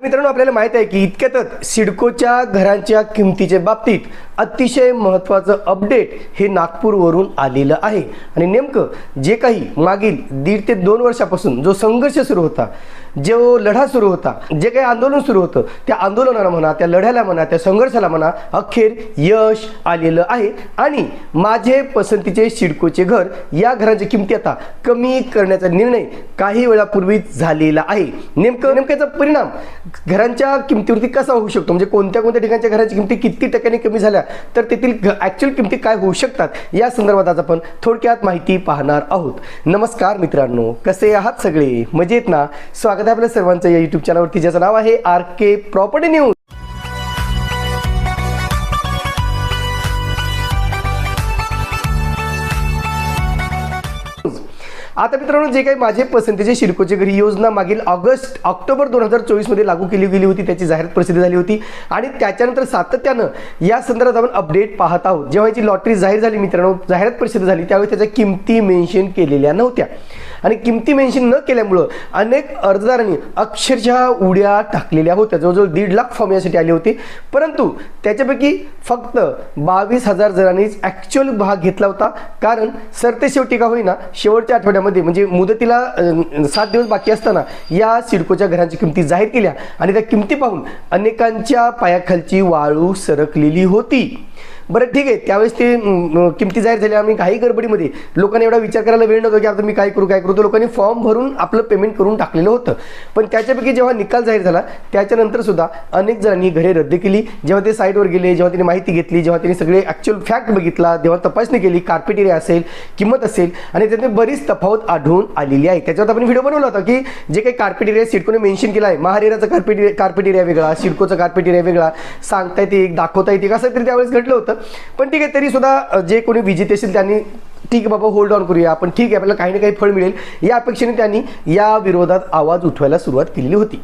मित्रांनो, आपल्याला माहित आहे की इतक्यातच सिडकोच्या घरांच्या किमतीच्या बाबतीत अतिशय महत्त्वाचं अपडेट हे नागपूरवरून आलेलं आहे। आणि नेमकं जे काही मागील 1.5 ते 2 वर्षापासून जो संघर्ष सुरू होता, जो लढा सुरू होता, जे काही आंदोलन सुरू होतं, त्या आंदोलनाला म्हणा, त्या लढ्याला म्हणा, त्या संघर्षाला म्हणा, अखेर यश आलेलं आहे। आणि माझे पसंतीचे सिडकोचे घर या घरांची किमती आता कमी करण्याचा निर्णय काही वेळापूर्वीच झालेला आहे। नेमक्याचा परिणाम घरांच्या किमतीवरती कसा होऊ शकतो, म्हणजे कोणत्या ठिकाणच्या घरांची किमती किती टक्क्यांनी कमी झाल्या, तर तेथील ॲक्च्युअल किमती काय होऊ शकतात, या संदर्भात आज आपण थोडक्यात माहिती पाहणार आहोत। नमस्कार मित्रांनो, कसे आहात सगळे? मजेत ना? स्वागत आहे आपल्या सर्वांचं या YouTube चॅनलवरती, ज्याचं नाव आहे RK प्रॉपर्टी न्यूज। आता मित्रांनो, जे काही माझे पसंतीचे सिडकोचे घरी योजना मागील ऑक्टोबर 2024 मध्ये लागू केली गेली होती, त्याची जाहिरात प्रसिद्ध झाली होती आणि त्याच्यानंतर सातत्यानं या संदर्भात आपण अपडेट पाहत आहोत। जेव्हा याची लॉटरी जाहीर झाली मित्रांनो, जाहिरात प्रसिद्ध झाली, त्यावेळी त्याच्या किमती मेन्शन केलेल्या नव्हत्या आणि किमती मेन्शन न केल्यामुळं अनेक अर्जदारांनी अक्षरशः उड्या टाकलेल्या होत्या। जवळजवळ 1.5 लाख फॉर्म यासाठी आले होते, परंतु त्याच्यापैकी फक्त 22,000 जणांनीच ॲक्च्युअल भाग घेतला होता। कारण सरतेशेवटी का होईना शेवटच्या आठवड्यामध्ये, म्हणजे मुदतीला 7 दिवस बाकी असताना या सिडकोच्या घरांची किमती जाहीर केल्या आणि त्या किमती पाहून अनेकांच्या पायाखालची वाळू सरकलेली होती। बरं ठीक आहे, त्यावेळेस ते किमती जाहीर झाल्या, आम्ही काही गडबडीमध्ये लोकांनी एवढा विचार करायला वेळ नव्हता की आता मी काय करू तर लोकांनी फॉर्म भरून आपलं पेमेंट करून टाकलेलं होतं। पण त्याच्यापैकी जेव्हा निकाल जाहीर झाला त्याच्यानंतर सुद्धा अनेक जणांनी घरे रद्द केली। जेव्हा ते साईटवर गेले, जेव्हा त्यांनी माहिती घेतली, जेव्हा त्यांनी सगळे ॲक्च्युअल फॅक्ट बघितला, जेव्हा तपासणी केली, कार्पेट एरिया असेल, किंमत असेल, आणि त्याने बरीच तफावत आढळून आलेली आहे। त्याच्यावर आपण व्हिडिओ बनवला होता की जे काही कार्पेट एरिया सिडकोने मेन्शन केला आहे, महारेराचा कार्पेट एरिया वेगळा, सिडकोचा कार्पेट एरिया वेगळा, सांगता येते, दाखवता येते, कसं तरी त्यावेळेस घडलं होतं। पण ठीक आहे, तरी सुद्धा जे कोणी विजेते असेल त्यांनी ठीक आहे बाबा, होल्ड ऑन करूया आपण, ठीक आहे आपल्याला काही ना काही फळ मिळेल या अपेक्षेने त्यांनी या विरोधात आवाज उठवायला सुरुवात केलेली होती।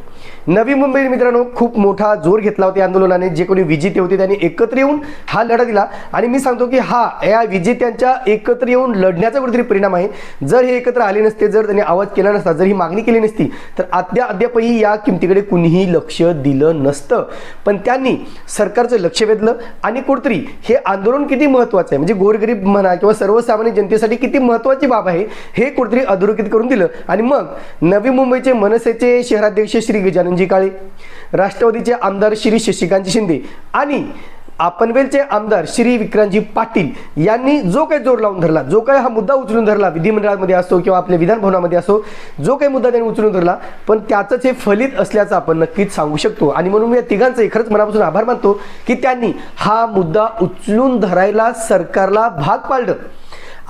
नवी मुंबई मित्रांनो खूप मोठा जोर घेतला होता आंदोलनाने। जे कोणी विजेते होते त्यांनी एकत्र येऊन हा लढा दिला आणि मी सांगतो की या विजेत्यांच्या एकत्र येऊन लढण्याचा कुठेतरी परिणाम आहे। जर हे एकत्र आले नसते, जर त्यांनी आवाज केला नसता, जर ही मागणी केली नसती, तर अद्यापही या किमतीकडे कुणीही लक्ष दिलं नसतं। पण त्यांनी सरकारचं लक्ष वेधलं आणि कुठेतरी हे आंदोलन किती महत्त्वाचं आहे, म्हणजे गोरगरीब म्हणा किंवा सर्वसामान्य जनतेसाठी किती महत्त्वाची बाब आहे हे कुठेतरी अधोरेखित करून दिलं। आणि मग नवी मुंबईचे मनसेचे शहराध्यक्ष श्री गजाननजी काळे, राष्ट्रवादीचे आमदार श्री शशिकांत शिंदे आणि पनवेलचे आमदार श्री विक्रांतजी पाटील यांनी जो काही जोर लावून धरला, जो काही हा मुद्दा उचलून धरला, विधिमंडळामध्ये असो किंवा आपल्या विधानभवनामध्ये असो, जो काही मुद्दा त्यांनी उचलून धरला, पण त्याचंच हे फलित असल्याचं आपण नक्कीच सांगू शकतो। आणि म्हणून मी या तिघांचे खरंच मनापासून आभार मानतो की त्यांनी हा मुद्दा उचलून धरायला सरकारला भाग पाडलं।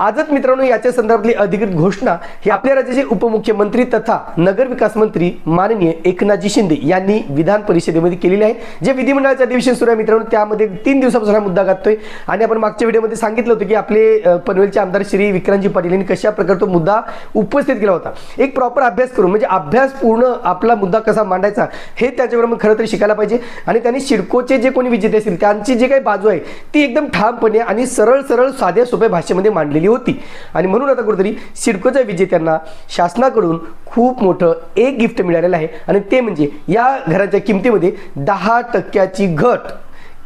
आजच मित्रांनो याच्या संदर्भातली अधिकृत घोषणा ही आपल्या राज्याचे उपमुख्यमंत्री तथा नगरविकास मंत्री माननीय एकनाथजी शिंदे यांनी विधान परिषदेमध्ये केलेली आहे। जे विधिमंडळाचे अधिवेशन सुरू आहे मित्रांनो, त्यामध्ये 3 दिवसापासून हा मुद्दा गाजतोय आणि आपण मागच्या व्हिडिओमध्ये सांगितलं होतं की आपले पनवेलचे आमदार श्री विक्रांतजी पाटील यांनी कशा प्रकारे तो मुद्दा उपस्थित केला होता। एक प्रॉपर अभ्यास करून, म्हणजे अभ्यासपूर्ण आपला मुद्दा कसा मांडायचा हे त्याच्यावर खरं तर शिकायला पाहिजे। आणि त्यांनी सिडकोचे जे कोणी विजेते असतील त्यांची जी काही बाजू आहे ती एकदम ठामपणे आणि सरळ साध्या सोप्या भाषेमध्ये मांडलेली होती। आणि म्हणून आता कुठेतरी सिडकोच्या विजेत्यांना शासनाकडून खूप मोठं एक गिफ्ट मिळालेलं आहे आणि ते म्हणजे या घराच्या किमतीमध्ये 10% घट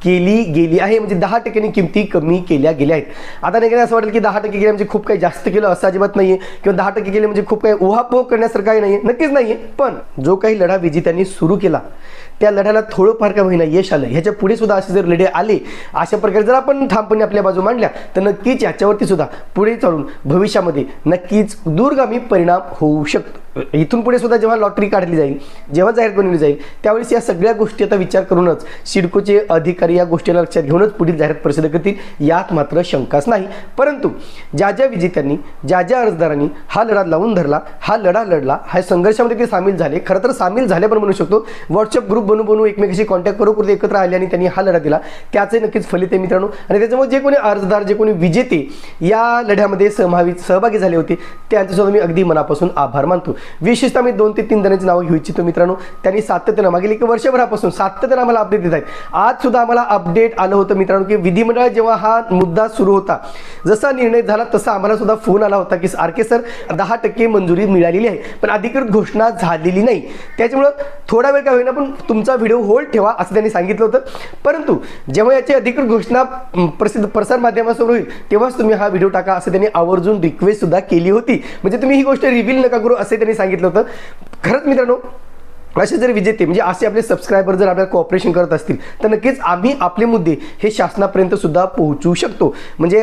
केली गेली आहे। म्हणजे 10% किमती कमी केल्या गेल्या आहेत। आता नाही असं वाटेल की 10% केल्या म्हणजे खूप काही जास्त केलं, असं अजिबात नाहीये, किंवा 10% केले म्हणजे खूप काही उहापोह करण्यासारखं काही नाहीये, नक्कीच नाहीये। पण जो काही लढा विजेत्यांनी सुरू केला त्या लढ्याला थोडंफार का होईना यश आलं। ह्याच्या पुढे सुद्धा असे जर लढे आले, अशा प्रकारे जर आपण ठामपणे आपल्या बाजू मांडल्या, तर नक्कीच याच्यावरती सुद्धा पुढे चालून भविष्यामध्ये नक्कीच दूरगामी परिणाम होऊ शकतो। इथून पुढे सुद्धा जेव्हा लॉटरी काढली जाईल, जेव्हा जाहीर बनवली जाईल, त्यावेळेस या सगळ्या गोष्टी आता विचार करूनच सिडकोचे अधिकारी या गोष्टीला लक्षात घेऊनच पुढील जाहिरात प्रसिद्ध करतील, यात मात्र शंकाच नाही। परंतु ज्या विजेत्यांनी, ज्या अर्जदारांनी हा लढा लावून धरला, हा लढा लढला, हा संघर्षामध्ये ते सामील झाले, खरं तर सामील झाले पण म्हणू शकतो, व्हॉट्सअप ग्रुप बनवून एकमेकांशी कॉन्टॅक्ट करून एकत्र आले आणि त्यांनी हा लढा दिला, त्याचे नक्कीच फलित आहे मित्रांनो। आणि त्याच्यामुळे जे कोणी अर्जदार, जे कोणी विजेते या लढ्यामध्ये सहभागी झाले होते त्यांचे सुद्धा मी अगदी मनापासून आभार मानतो। विशेषतः मी 2 ते 3 जणांची नावं घेऊ इच्छितो मित्रांनो। त्यांनी सातत्यानं मागील 1 वर्षभरापासून सातत्यानं आम्हाला अपडेट देत आहेत। आज सुद्धा आम्हाला अपडेट आलं होतं मित्रांनो की विधिमंडळ जेव्हा हा मुद्दा सुरू होता, जसा निर्णय झाला तसा आम्हाला सुद्धा फोन आला होता की RK सर 10% मंजुरी मिळालेली आहे, पण अधिकृत घोषणा झालेली नाही। त्याच्यामुळे थोडा वेळ काय होईना पण तुमचा व्हिडिओ होल्ड ठेवा असं त्यांनी सांगितलं होतं. परंतु जेव्हा याची अधिकृत घोषणा प्रसिद्ध प्रसार माध्यमासमोर होईल तेव्हाच तुम्ही हा व्हिडिओ टाका असं त्यांनी आवर्जून रिक्वेस्ट सुद्धा केली होती. म्हणजे तुम्ही ही गोष्ट रिव्हील नका करू असे त्यांनी सांगितलं होतं. खरंच मित्रांनो, असे जर विजेते म्हणजे असे आपले सबस्क्रायबर जर आपल्याला कोऑपरेशन करत असतील तर नक्कीच आम्ही आपले मुद्दे हे शासनापर्यंत सुद्धा पोहोचवू शकतो. म्हणजे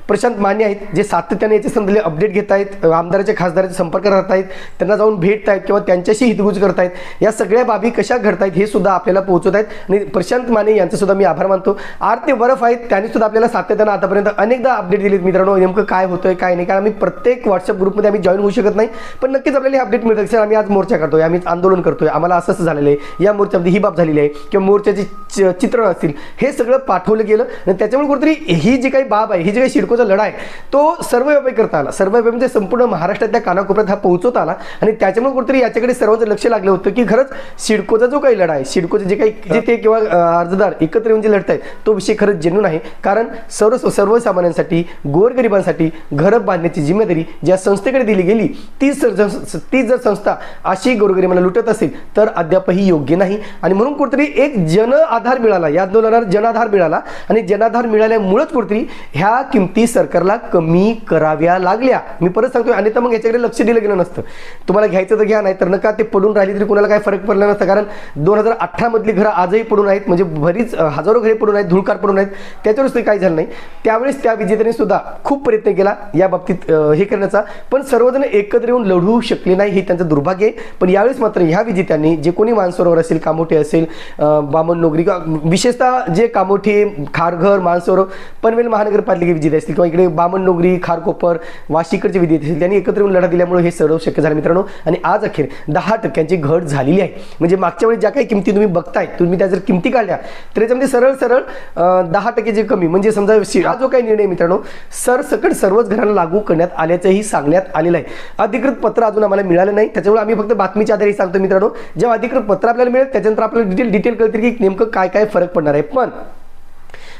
प्रशांत माने आहेत जे सातत्याने याचे संदर्भात अपडेट घेत आहेत, आमदाराच्या खासदाराचे संपर्क राहत आहेत, त्यांना जाऊन भेटत आहेत किंवा त्यांच्याशी हितगुज करत आहेत. या सगळ्या बाबी कशा घडतायत हे सुद्धा आपल्याला पोहोचवत आहेत. आणि प्रशांत माने यांचं सुद्धा मी आभार मानतो. आर ते बर्फ आहेत, त्यांनी सुद्धा आपल्याला सातत्यानं आतापर्यंत अनेकदा अपडेट दिलेत मित्रांनो, नेमकं काय होतंय काय नाही. कारण आम्ही प्रत्येक व्हॉट्सअप ग्रुपमध्ये आम्ही जॉईन होऊ शकत नाही, पण नक्कीच आपल्याला अपडेट मिळतं. सर आम्ही आज मोर्चा करतोय, आम्ही आंदोलन करतोय, आम्हाला असं झालेलं आहे, या मोर्चामध्ये ही बाब झालेली आहे किंवा मोर्चाची चित्रण असतील, हे सगळं पाठवलं गेलं. आणि त्याच्यामुळे कुठेतरी ही जी काही बाब आहे, ही जी काही सिडकोचा लढा आहे तो सर्वव्यापी करता आला. सर्वव्यापी म्हणजे संपूर्ण महाराष्ट्रातल्या कानाकोपऱ्यात हा पोहोचवता आला. आणि त्याच्यामुळे कुठेतरी याच्याकडे सर्वांचं लक्ष लागलं होतं की खरंच सिडकोचा जो काही लढा आहे, सिडकोचे जे काही जे ते किंवा अर्जदार एकत्र येऊन जे लढत आहेत तो विषय खरंच जेन्युइन आहे. कारण सर्वसामान्यांसाठी, गोरगरिबांसाठी घरं बांधण्याची जिम्मेदारी ज्या संस्थेकडे दिली गेली तीच जर संस्था अशी गोरगरिबांना लुटत असेल तर अद्यापही योग्य नाही. आणि म्हणून कुठेतरी एक जन आधार मिळाला, या आंदोलनाला जनाधार मिळाला. आणि जनाधार मिळाल्यामुळेच कुठेतरी ह्या किमती सरकारला कमी कराव्या लागल्या. मी परत सांगतोय, आणि तर मग याच्याकडे लक्ष दिलं गेलं नसतं. तुम्हाला घ्यायचं तर घ्या, नाही तर नका. ते पडून राहिली तरी कोणाला काय फरक पडला नसता. कारण 2018 मधली घरं आजही पडून आहेत, म्हणजे बरीच हजारो घरे पडून आहेत, धुळकार पडून आहेत. त्याच्यावरच ते काही झालं नाही. त्यावेळेस त्या विजेत्याने सुद्धा खूप प्रयत्न केला या बाबतीत हे करण्याचा, पण सर्वजण एकत्र येऊन लढू शकले नाही, हे त्यांचं दुर्भाग्य आहे. पण यावेळेस मात्र ह्या विजेत्यांनी जे कोणी मानसरोवर असेल, कामोठे असेल, बामण नोगरी, विशेषतः जे कामोठे, खारघर, मानसरोवर, पनवेल महानगरपालिका विजेते असतील किंवा इकडे बामण नोगरी, खारकोपर, वाशीकडचे विजेते असतील, त्यांनी एकत्र येऊन लढा दिल्यामुळे हे सर्व शक्य झालं मित्रांनो. आणि आज अखेर 10% घट झालेली आहे. म्हणजे मागच्या वेळी ज्या काही किमती तुम्ही बघताय, तुम्ही त्या जर किमती काढल्या तर याच्यामध्ये सरळ 10% जे कमी, म्हणजे समजा हा जो काही निर्णय मित्रांनो सरसकट सर्वच घरांना लागू करण्यात आल्याचंही सांगण्यात आलेलं आहे. अधिकृत पत्र अजून आम्हाला मिळालं नाही, त्याच्यामुळे आम्ही फक्त बातमीच्या आधारे सांगतो मित्रांनो. जेव्हा अधिकृत पत्र आपल्याला मिळेल त्याच्यानंतर आपल्याला डिटेल कळतील की नेमकं काय काय फरक पडणार आहे. पण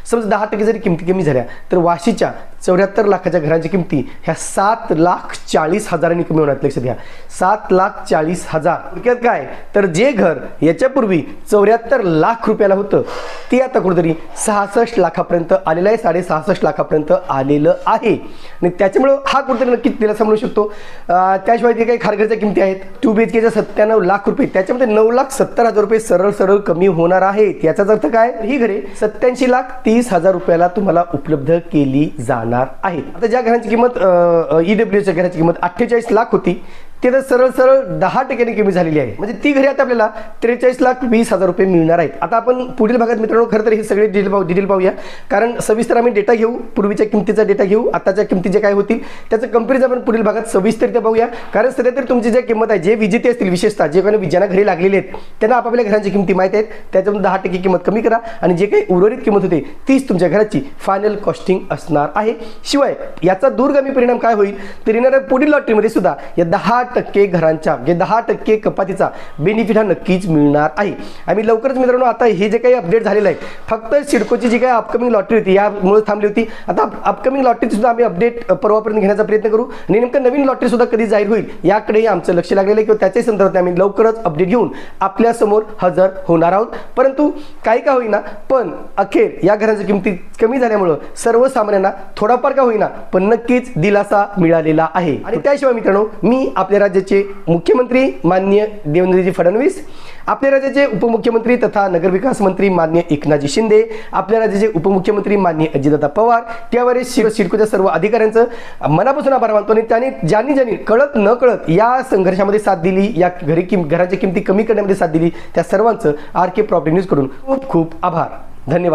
समजा 10% जरी किमती कमी झाल्या तर वाशीच्या 74 लाखाच्या घरांची किमती ह्या 7,40,000 कमी होणार. लक्षात घ्या, 7,40,000. थोडक्यात काय तर जे घर याच्यापूर्वी 74 लाख रुपयाला होतं ते आता कुठेतरी 66 लाखापर्यंत आलेलं आहे, 66.5 लाखापर्यंत आलेलं आहे. आणि त्याच्यामुळं हा कुठेतरी नक्कीच तिला समजू शकतो. त्याशिवाय जे काही खारघरच्या किमती आहेत 2 BHKच्या 97 लाख रुपये, त्याच्यामध्ये 9,70,000 रुपये सरळ कमी होणार आहेत. याचाच अर्थ काय, ही घरे 87,30,000 रुपयाला तुम्हाला उपलब्ध केली जाणार आहेत. आता ज्या घरांची किंमत EWSच्या घराची किंमत 48 लाख होती ते तर सरळ 10% कमी झालेली आहे. म्हणजे ती घरी आता आपल्याला 43,20,000 रुपये मिळणार आहेत. आता आपण पुढील भागात मित्रांनो खरं तर हे सगळे डिटेल पाहूया, कारण सविस्तर आम्ही डेटा घेऊ, पूर्वीच्या किमतीचा डेटा घेऊ, आताच्या किमती जे काय होतील त्याचं कंपॅरिझन आपण पुढील भागात सविस्तररित्या पाहूया. कारण सध्या तर तुमची जे किंमत आहे, जे विजेते असतील विशेषतः जे कोणी ज्यांना घरी लागलेले आहेत त्यांना आपापल्या घरांची किमती माहीत आहेत, त्याच्यातून 10% किंमत कमी करा आणि जे काही उर्वरित किंमत होते तीच तुमच्या घराची फायनल कॉस्टिंग असणार आहे. शिवाय याचा दूरगामी परिणाम काय होईल तर येणाऱ्या पुढील लॉटरीमध्ये सुद्धा या 10% घरांच्या म्हणजे 10% कपातीचा बेनिफिट हा नक्कीच मिळणार आहे. आम्ही लवकरच मित्रांनो आता हे जे काही अपडेट झालेलं आहे, फक्त सिडकोची जी काही अपकमिंग लॉटरी होती यामुळे थांबली होती. आता अपकमिंग लॉटरीची सुद्धा आम्ही अपडेट परवापर्यंत घेण्याचा प्रयत्न करू आणि नेमकं नवीन लॉटरी सुद्धा कधी जाहीर होईल याकडेही आमचं लक्ष लागलेलं आहे किंवा त्याच्या संदर्भात आम्ही लवकरच अपडेट घेऊन आपल्या समोर हजर होणार आहोत. परंतु काही का होईना पण अखेर या घरांच्या किमती कमी झाल्यामुळं सर्वसामान्यांना थोडाफार का होईना पण नक्कीच दिलासा मिळालेला आहे. आणि त्याशिवाय मित्रांनो मी आपल्या राज्याचे मुख्यमंत्री माननीय देवेंद्रजी फडणवीस, आपल्या राज्याचे उपमुख्यमंत्री तथा नगरविकास मंत्री माननीय एकनाथजी शिंदे, आपल्या राज्याचे उपमुख्यमंत्री माननीय अजितदादा पवार, त्यावर सिडकोच्या सर्व अधिकाऱ्यांचं मनापासून आभार मानतो. आणि त्यांनी ज्यांनी कळत न कळत या संघर्षामध्ये साथ दिली, या घरांच्या किमती कमी करण्यामध्ये साथ दिली, त्या सर्वांचं RK प्रॉपर्टी न्यूज कडून खूप खूप आभार. धन्यवाद.